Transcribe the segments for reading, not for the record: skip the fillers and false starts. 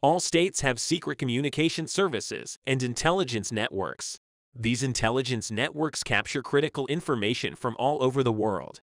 All states have secret communication services and intelligence networks. These intelligence networks capture critical information from all over the world.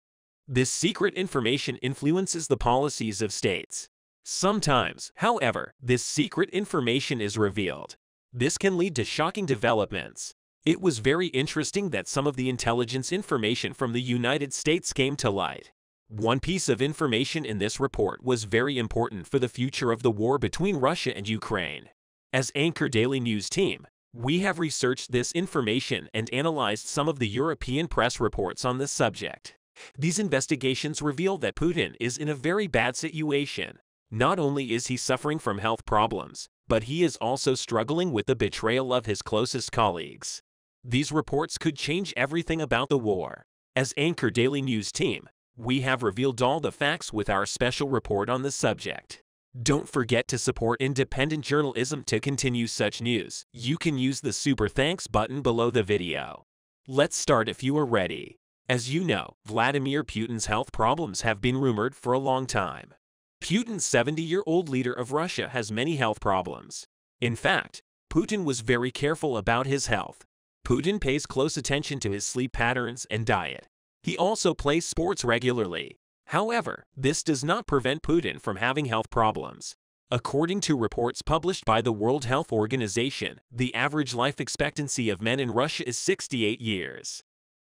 This secret information influences the policies of states. Sometimes, however, this secret information is revealed. This can lead to shocking developments. It was very interesting that some of the intelligence information from the United States came to light. One piece of information in this report was very important for the future of the war between Russia and Ukraine. As Anchor Daily News team, we have researched this information and analyzed some of the European press reports on this subject. These investigations reveal that Putin is in a very bad situation. Not only is he suffering from health problems, but he is also struggling with the betrayal of his closest colleagues. These reports could change everything about the war. As Anchor Daily News team, we have revealed all the facts with our special report on the subject. Don't forget to support independent journalism to continue such news. You can use the Super Thanks button below the video. Let's start if you are ready. As you know, Vladimir Putin's health problems have been rumored for a long time. Putin's 70-year-old leader of Russia has many health problems. In fact, Putin was very careful about his health. Putin pays close attention to his sleep patterns and diet. He also plays sports regularly. However, this does not prevent Putin from having health problems. According to reports published by the World Health Organization, the average life expectancy of men in Russia is 68 years.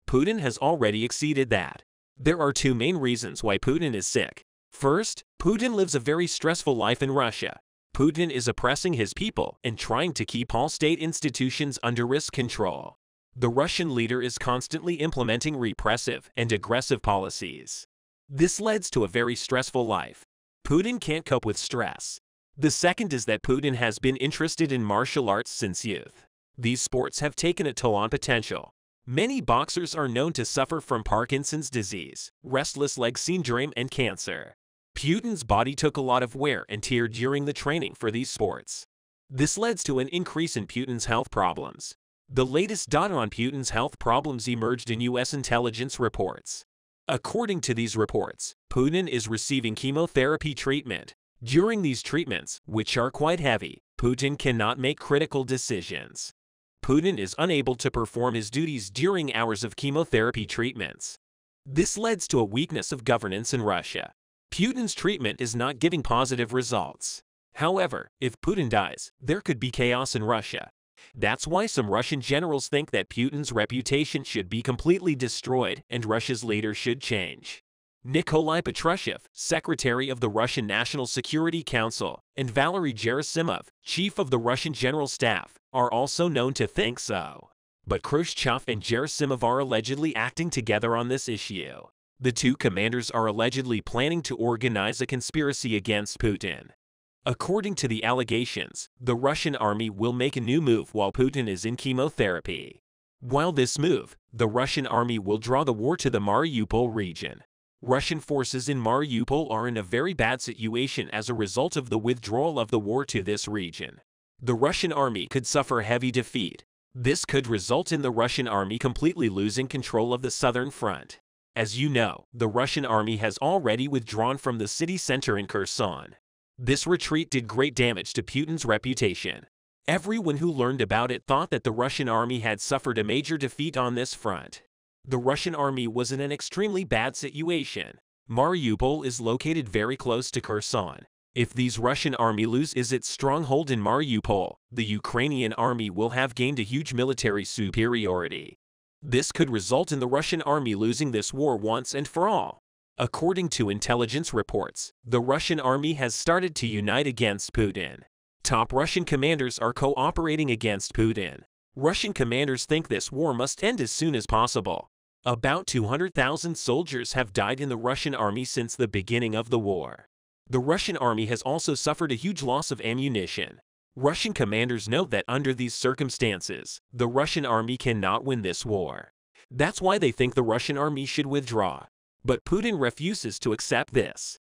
Putin has already exceeded that. There are two main reasons why Putin is sick. First, Putin lives a very stressful life in Russia. Putin is oppressing his people and trying to keep all state institutions under risk control. The Russian leader is constantly implementing repressive and aggressive policies. This leads to a very stressful life. Putin can't cope with stress. The second is that Putin has been interested in martial arts since youth. These sports have taken a toll on potential. Many boxers are known to suffer from Parkinson's disease, restless leg syndrome, and cancer. Putin's body took a lot of wear and tear during the training for these sports. This leads to an increase in Putin's health problems. The latest data on Putin's health problems emerged in U.S. intelligence reports. According to these reports, Putin is receiving chemotherapy treatment. During these treatments, which are quite heavy, Putin cannot make critical decisions. Putin is unable to perform his duties during hours of chemotherapy treatments. This leads to a weakness of governance in Russia. Putin's treatment is not giving positive results. However, if Putin dies, there could be chaos in Russia. That's why some Russian generals think that Putin's reputation should be completely destroyed and Russia's leader should change. Nikolai Patrushev, Secretary of the Russian National Security Council, and Valery Gerasimov, Chief of the Russian General Staff, are also known to think so. But Khrushchev and Gerasimov are allegedly acting together on this issue. The two commanders are allegedly planning to organize a conspiracy against Putin. According to the allegations, the Russian army will make a new move while Putin is in chemotherapy. While this move, the Russian army will draw the war to the Mariupol region. Russian forces in Mariupol are in a very bad situation as a result of the withdrawal of the war to this region. The Russian army could suffer heavy defeat. This could result in the Russian army completely losing control of the southern front. As you know, the Russian army has already withdrawn from the city center in Kherson. This retreat did great damage to Putin's reputation. Everyone who learned about it thought that the Russian army had suffered a major defeat on this front. The Russian army was in an extremely bad situation. Mariupol is located very close to Kherson. If these Russian army loses its stronghold in Mariupol, the Ukrainian army will have gained a huge military superiority. This could result in the Russian army losing this war once and for all. According to intelligence reports, the Russian army has started to unite against Putin. Top Russian commanders are cooperating against Putin. Russian commanders think this war must end as soon as possible. About 200,000 soldiers have died in the Russian army since the beginning of the war. The Russian army has also suffered a huge loss of ammunition. Russian commanders note that under these circumstances, the Russian army cannot win this war. That's why they think the Russian army should withdraw. But Putin refuses to accept this.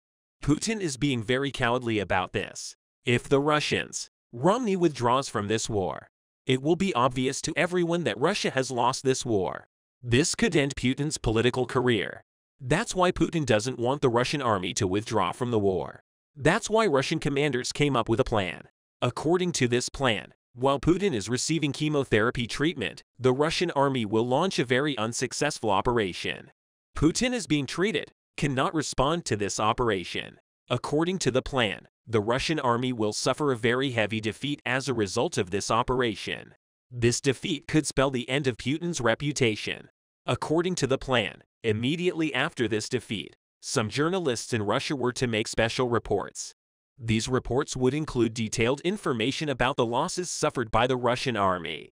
Putin is being very cowardly about this. If the Russians, Romney withdraws from this war, it will be obvious to everyone that Russia has lost this war. This could end Putin's political career. That's why Putin doesn't want the Russian army to withdraw from the war. That's why Russian commanders came up with a plan. According to this plan, while Putin is receiving chemotherapy treatment, the Russian army will launch a very unsuccessful operation. Putin is being treated, cannot respond to this operation. According to the plan, the Russian army will suffer a very heavy defeat as a result of this operation. This defeat could spell the end of Putin's reputation. According to the plan, immediately after this defeat, some journalists in Russia were to make special reports. These reports would include detailed information about the losses suffered by the Russian army.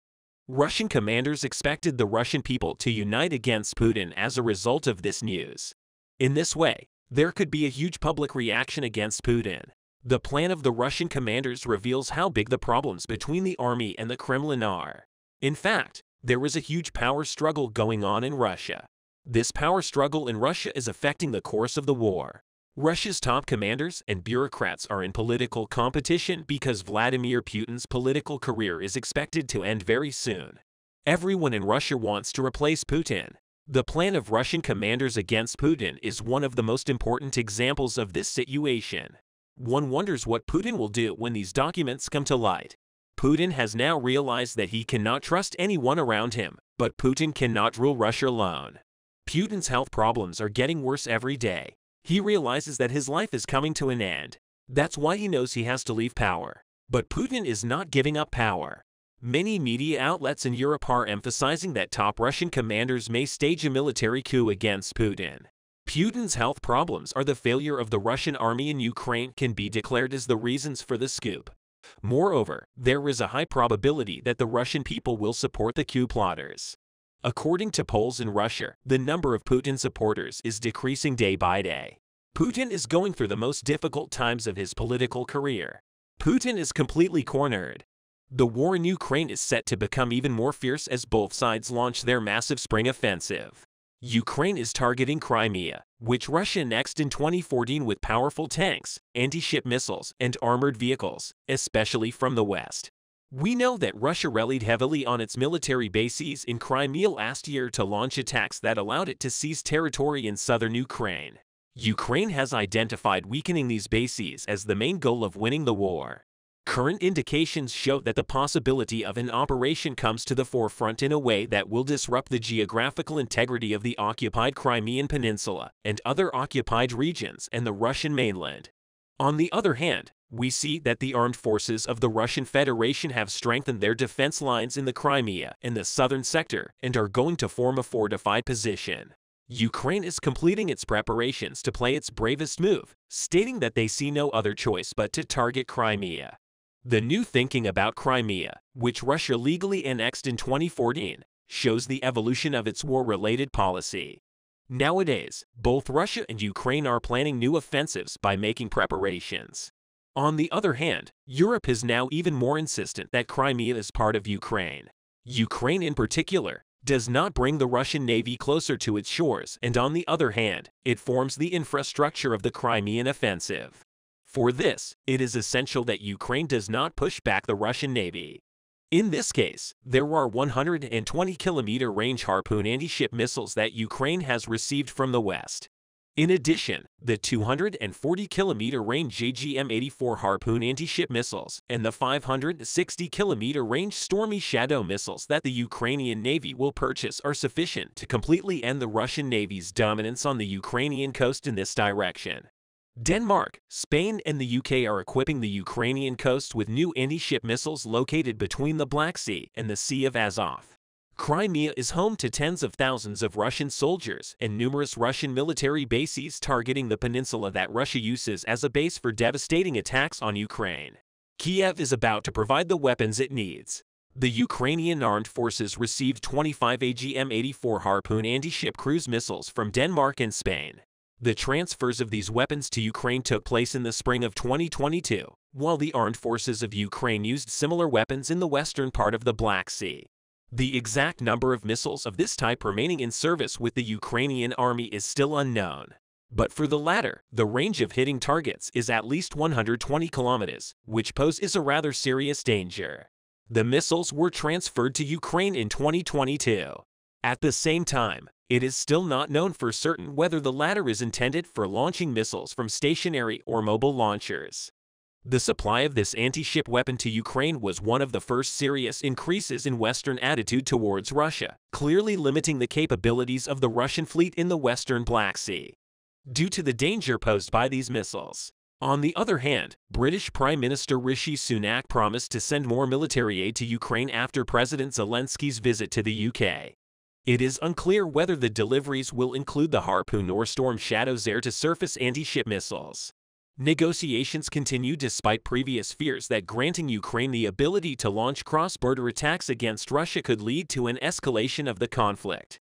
Russian commanders expected the Russian people to unite against Putin as a result of this news. In this way, there could be a huge public reaction against Putin. The plan of the Russian commanders reveals how big the problems between the army and the Kremlin are. In fact, there is a huge power struggle going on in Russia. This power struggle in Russia is affecting the course of the war. Russia's top commanders and bureaucrats are in political competition because Vladimir Putin's political career is expected to end very soon. Everyone in Russia wants to replace Putin. The plan of Russian commanders against Putin is one of the most important examples of this situation. One wonders what Putin will do when these documents come to light. Putin has now realized that he cannot trust anyone around him, but Putin cannot rule Russia alone. Putin's health problems are getting worse every day. He realizes that his life is coming to an end. That's why he knows he has to leave power. But Putin is not giving up power. Many media outlets in Europe are emphasizing that top Russian commanders may stage a military coup against Putin. Putin's health problems or the failure of the Russian army in Ukraine can be declared as the reasons for the scoop. Moreover, there is a high probability that the Russian people will support the coup plotters. According to polls in Russia, the number of Putin supporters is decreasing day by day. Putin is going through the most difficult times of his political career. Putin is completely cornered. The war in Ukraine is set to become even more fierce as both sides launch their massive spring offensive. Ukraine is targeting Crimea, which Russia annexed in 2014 with powerful tanks, anti-ship missiles, and armored vehicles, especially from the west. We know that Russia relied heavily on its military bases in Crimea last year to launch attacks that allowed it to seize territory in southern Ukraine. Ukraine has identified weakening these bases as the main goal of winning the war. Current indications show that the possibility of an operation comes to the forefront in a way that will disrupt the geographical integrity of the occupied Crimean Peninsula and other occupied regions and the Russian mainland. On the other hand, we see that the armed forces of the Russian Federation have strengthened their defense lines in the Crimea and the southern sector and are going to form a fortified position. Ukraine is completing its preparations to play its bravest move, stating that they see no other choice but to target Crimea. The new thinking about Crimea, which Russia legally annexed in 2014, shows the evolution of its war-related policy. Nowadays, both Russia and Ukraine are planning new offensives by making preparations. On the other hand, Europe is now even more insistent that Crimea is part of Ukraine. Ukraine in particular does not bring the Russian Navy closer to its shores, and on the other hand, it forms the infrastructure of the Crimean offensive. For this, it is essential that Ukraine does not push back the Russian Navy. In this case, there are 120-kilometer range Harpoon anti-ship missiles that Ukraine has received from the West. In addition, the 240-kilometer range JGM-84 Harpoon anti-ship missiles and the 560-kilometer range Stormy Shadow missiles that the Ukrainian Navy will purchase are sufficient to completely end the Russian Navy's dominance on the Ukrainian coast in this direction. Denmark, Spain, and the UK are equipping the Ukrainian coast with new anti-ship missiles located between the Black Sea and the Sea of Azov. Crimea is home to tens of thousands of Russian soldiers and numerous Russian military bases targeting the peninsula that Russia uses as a base for devastating attacks on Ukraine. Kiev is about to provide the weapons it needs. The Ukrainian armed forces received 25 AGM-84 Harpoon anti-ship cruise missiles from Denmark and Spain. The transfers of these weapons to Ukraine took place in the spring of 2022, while the armed forces of Ukraine used similar weapons in the western part of the Black Sea. The exact number of missiles of this type remaining in service with the Ukrainian army is still unknown. But for the latter, the range of hitting targets is at least 120 kilometers, which poses a rather serious danger. The missiles were transferred to Ukraine in 2022. At the same time, it is still not known for certain whether the latter is intended for launching missiles from stationary or mobile launchers. The supply of this anti-ship weapon to Ukraine was one of the first serious increases in Western attitude towards Russia, clearly limiting the capabilities of the Russian fleet in the Western Black Sea, due to the danger posed by these missiles. On the other hand, British Prime Minister Rishi Sunak promised to send more military aid to Ukraine after President Zelensky's visit to the UK. It is unclear whether the deliveries will include the Harpoon or Storm Shadow's air-to-surface anti-ship missiles. Negotiations continue despite previous fears that granting Ukraine the ability to launch cross-border attacks against Russia could lead to an escalation of the conflict.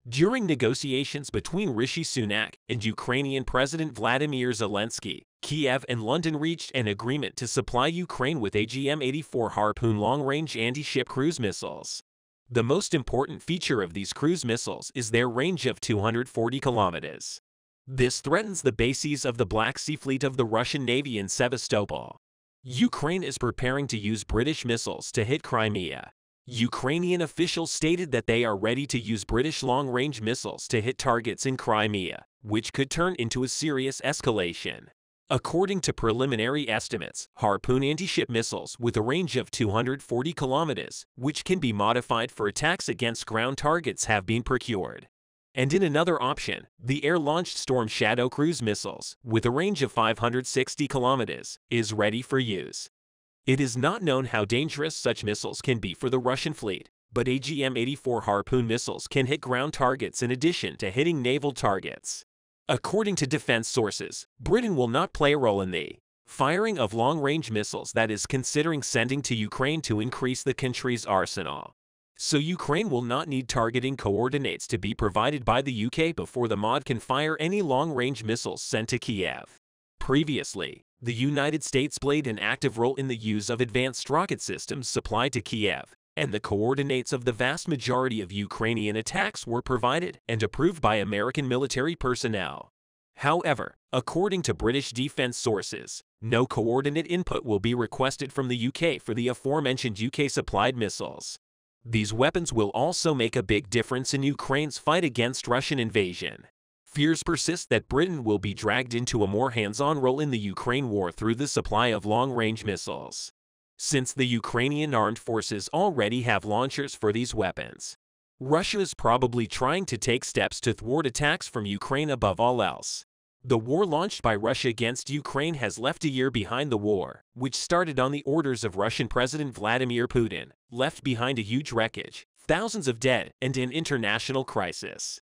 During negotiations between Rishi Sunak and Ukrainian President Vladimir Zelensky, Kiev and London reached an agreement to supply Ukraine with AGM-84 Harpoon long-range anti-ship cruise missiles. The most important feature of these cruise missiles is their range of 240 kilometers. This threatens the bases of the Black Sea Fleet of the Russian Navy in Sevastopol. Ukraine is preparing to use British missiles to hit Crimea. Ukrainian officials stated that they are ready to use British long-range missiles to hit targets in Crimea, which could turn into a serious escalation. According to preliminary estimates, Harpoon anti-ship missiles with a range of 240 kilometers, which can be modified for attacks against ground targets, have been procured. And in another option, the air-launched Storm Shadow cruise missiles, with a range of 560 kilometers, is ready for use. It is not known how dangerous such missiles can be for the Russian fleet, but AGM-84 Harpoon missiles can hit ground targets in addition to hitting naval targets. According to defense sources, Britain will not play a role in the firing of long-range missiles that is considering sending to Ukraine to increase the country's arsenal. So Ukraine will not need targeting coordinates to be provided by the UK before the MOD can fire any long-range missiles sent to Kiev. Previously, the United States played an active role in the use of advanced rocket systems supplied to Kiev, and the coordinates of the vast majority of Ukrainian attacks were provided and approved by American military personnel. However, according to British defense sources, no coordinate input will be requested from the UK for the aforementioned UK-supplied missiles. These weapons will also make a big difference in Ukraine's fight against Russian invasion. Fears persist that Britain will be dragged into a more hands-on role in the Ukraine war through the supply of long-range missiles, since the Ukrainian armed forces already have launchers for these weapons. Russia is probably trying to take steps to thwart attacks from Ukraine above all else. The war launched by Russia against Ukraine has left a year behind. The war, which started on the orders of Russian President Vladimir Putin, left behind a huge wreckage, thousands of dead, and an international crisis.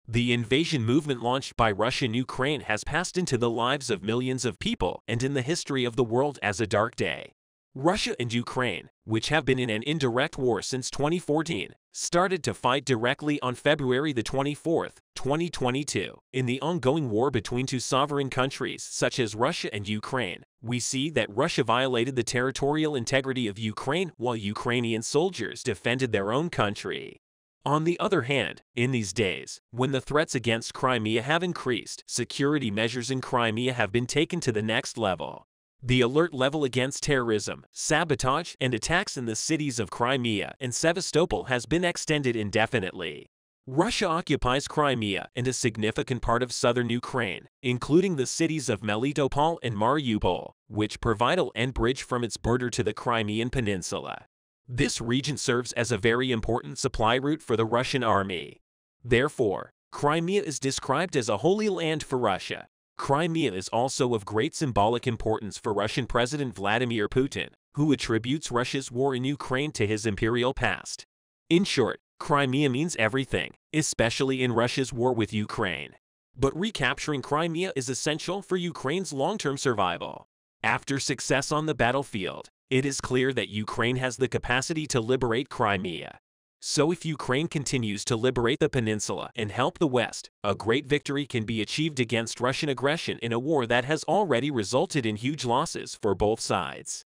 The invasion movement launched by Russia in Ukraine has passed into the lives of millions of people and in the history of the world as a dark day. Russia and Ukraine, which have been in an indirect war since 2014, started to fight directly on February the 24th, 2022. In the ongoing war between two sovereign countries such as Russia and Ukraine, we see that Russia violated the territorial integrity of Ukraine while Ukrainian soldiers defended their own country. On the other hand, in these days, when the threats against Crimea have increased, security measures in Crimea have been taken to the next level. The alert level against terrorism, sabotage, and attacks in the cities of Crimea and Sevastopol has been extended indefinitely. Russia occupies Crimea and a significant part of southern Ukraine, including the cities of Melitopol and Mariupol, which provide a land bridge from its border to the Crimean Peninsula. This region serves as a very important supply route for the Russian army. Therefore, Crimea is described as a holy land for Russia. Crimea is also of great symbolic importance for Russian President Vladimir Putin, who attributes Russia's war in Ukraine to his imperial past. In short, Crimea means everything, especially in Russia's war with Ukraine. But recapturing Crimea is essential for Ukraine's long-term survival. After success on the battlefield, it is clear that Ukraine has the capacity to liberate Crimea. So if Ukraine continues to liberate the peninsula and help the West, a great victory can be achieved against Russian aggression in a war that has already resulted in huge losses for both sides.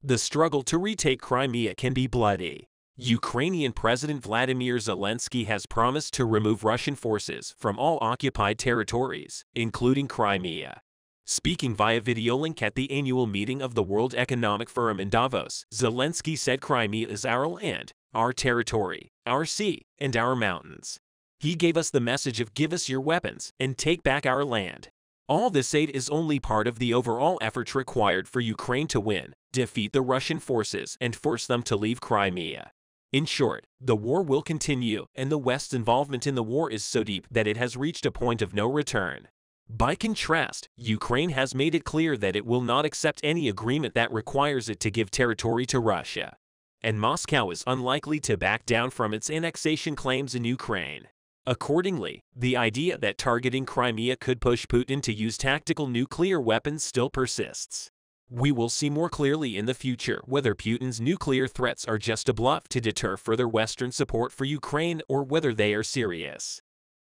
The struggle to retake Crimea can be bloody. Ukrainian President Vladimir Zelensky has promised to remove Russian forces from all occupied territories, including Crimea. Speaking via video link at the annual meeting of the World Economic Forum in Davos, Zelensky said Crimea is our land, our territory, our sea, and our mountains. He gave us the message of give us your weapons and take back our land. All this aid is only part of the overall effort required for Ukraine to win, defeat the Russian forces, and force them to leave Crimea. In short, the war will continue, and the West's involvement in the war is so deep that it has reached a point of no return. By contrast, Ukraine has made it clear that it will not accept any agreement that requires it to give territory to Russia. And Moscow is unlikely to back down from its annexation claims in Ukraine. Accordingly, the idea that targeting Crimea could push Putin to use tactical nuclear weapons still persists. We will see more clearly in the future whether Putin's nuclear threats are just a bluff to deter further Western support for Ukraine or whether they are serious.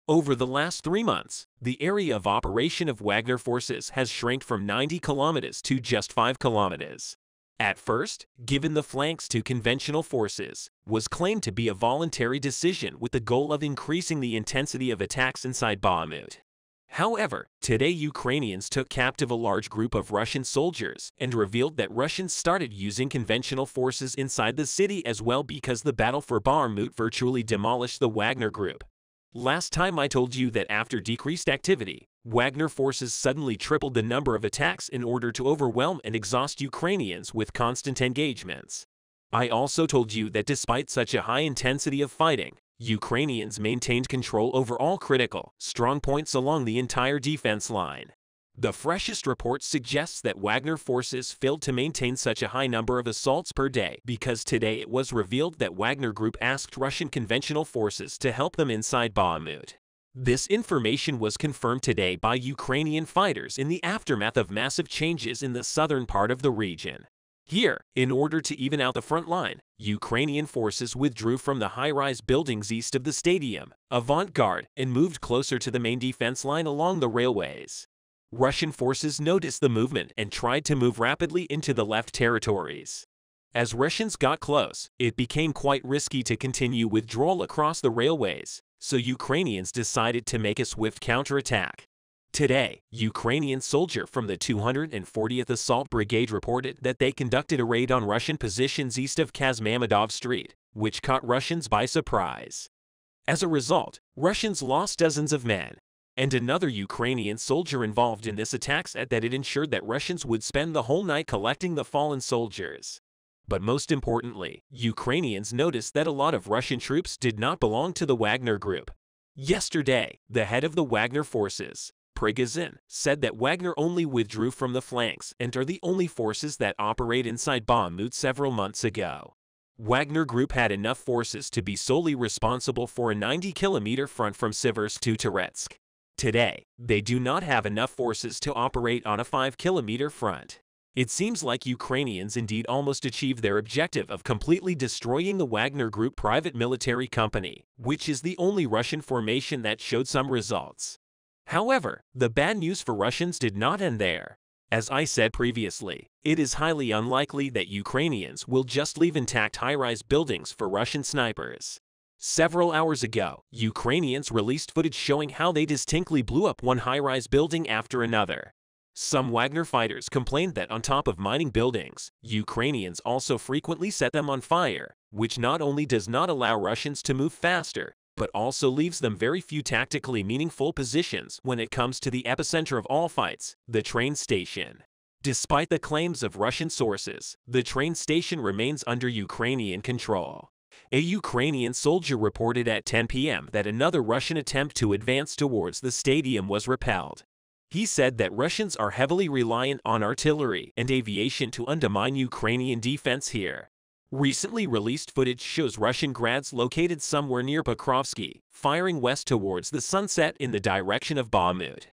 Over the last 3 months, the area of operation of Wagner forces has shrank from 90 kilometers to just 5 kilometers. At first, given the flanks to conventional forces, was claimed to be a voluntary decision with the goal of increasing the intensity of attacks inside Bakhmut. However, today Ukrainians took captive a large group of Russian soldiers and revealed that Russians started using conventional forces inside the city as well because the battle for Bakhmut virtually demolished the Wagner group. Last time I told you that after decreased activity, Wagner forces suddenly tripled the number of attacks in order to overwhelm and exhaust Ukrainians with constant engagements. I also told you that despite such a high intensity of fighting, Ukrainians maintained control over all critical, strong points along the entire defense line. The freshest report suggests that Wagner forces failed to maintain such a high number of assaults per day because today it was revealed that Wagner Group asked Russian conventional forces to help them inside Bakhmut. This information was confirmed today by Ukrainian fighters in the aftermath of massive changes in the southern part of the region. Here, in order to even out the front line, Ukrainian forces withdrew from the high-rise buildings east of the stadium, avant-garde, and moved closer to the main defense line along the railways. Russian forces noticed the movement and tried to move rapidly into the left territories. As Russians got close, it became quite risky to continue withdrawal across the railways, so Ukrainians decided to make a swift counterattack. Today, Ukrainian soldier from the 240th Assault Brigade reported that they conducted a raid on Russian positions east of Kazmamedov Street, which caught Russians by surprise. As a result, Russians lost dozens of men. And another Ukrainian soldier involved in this attack said that it ensured that Russians would spend the whole night collecting the fallen soldiers. But most importantly, Ukrainians noticed that a lot of Russian troops did not belong to the Wagner Group. Yesterday, the head of the Wagner forces, Prigozhin, said that Wagner only withdrew from the flanks and are the only forces that operate inside Bakhmut several months ago. Wagner Group had enough forces to be solely responsible for a 90-kilometer front from Siversk to Toretsk. Today, they do not have enough forces to operate on a 5-kilometer front. It seems like Ukrainians indeed almost achieved their objective of completely destroying the Wagner Group private military company, which is the only Russian formation that showed some results. However, the bad news for Russians did not end there. As I said previously, it is highly unlikely that Ukrainians will just leave intact high-rise buildings for Russian snipers. Several hours ago, Ukrainians released footage showing how they distinctly blew up one high-rise building after another. Some Wagner fighters complained that on top of mining buildings, Ukrainians also frequently set them on fire, which not only does not allow Russians to move faster, but also leaves them very few tactically meaningful positions when it comes to the epicenter of all fights, the train station. Despite the claims of Russian sources, the train station remains under Ukrainian control. A Ukrainian soldier reported at 10 p.m. that another Russian attempt to advance towards the stadium was repelled. He said that Russians are heavily reliant on artillery and aviation to undermine Ukrainian defense here. Recently released footage shows Russian grads located somewhere near Pokrovsky, firing west towards the sunset in the direction of Bakhmut.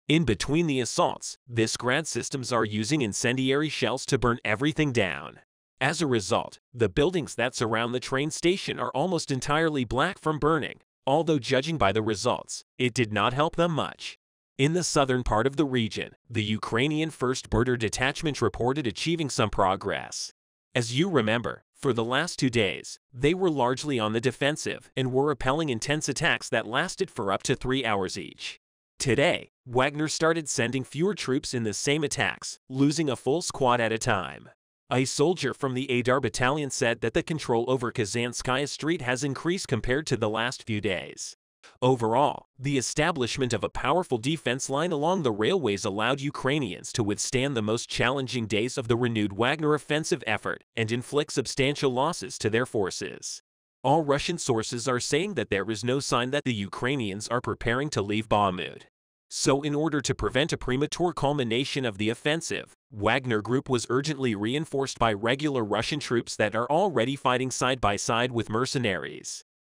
In between the assaults, this grad systems are using incendiary shells to burn everything down. As a result, the buildings that surround the train station are almost entirely black from burning, although judging by the results, it did not help them much. In the southern part of the region, the Ukrainian 1st Border Detachment reported achieving some progress. As you remember, for the last 2 days, they were largely on the defensive and were repelling intense attacks that lasted for up to 3 hours each. Today, Wagner started sending fewer troops in the same attacks, losing a full squad at a time. A soldier from the Adar battalion said that the control over Kazanskaya Street has increased compared to the last few days. Overall, the establishment of a powerful defense line along the railways allowed Ukrainians to withstand the most challenging days of the renewed Wagner offensive effort and inflict substantial losses to their forces. All Russian sources are saying that there is no sign that the Ukrainians are preparing to leave Bakhmut. So in order to prevent a premature culmination of the offensive, Wagner Group was urgently reinforced by regular Russian troops that are already fighting side by side with mercenaries.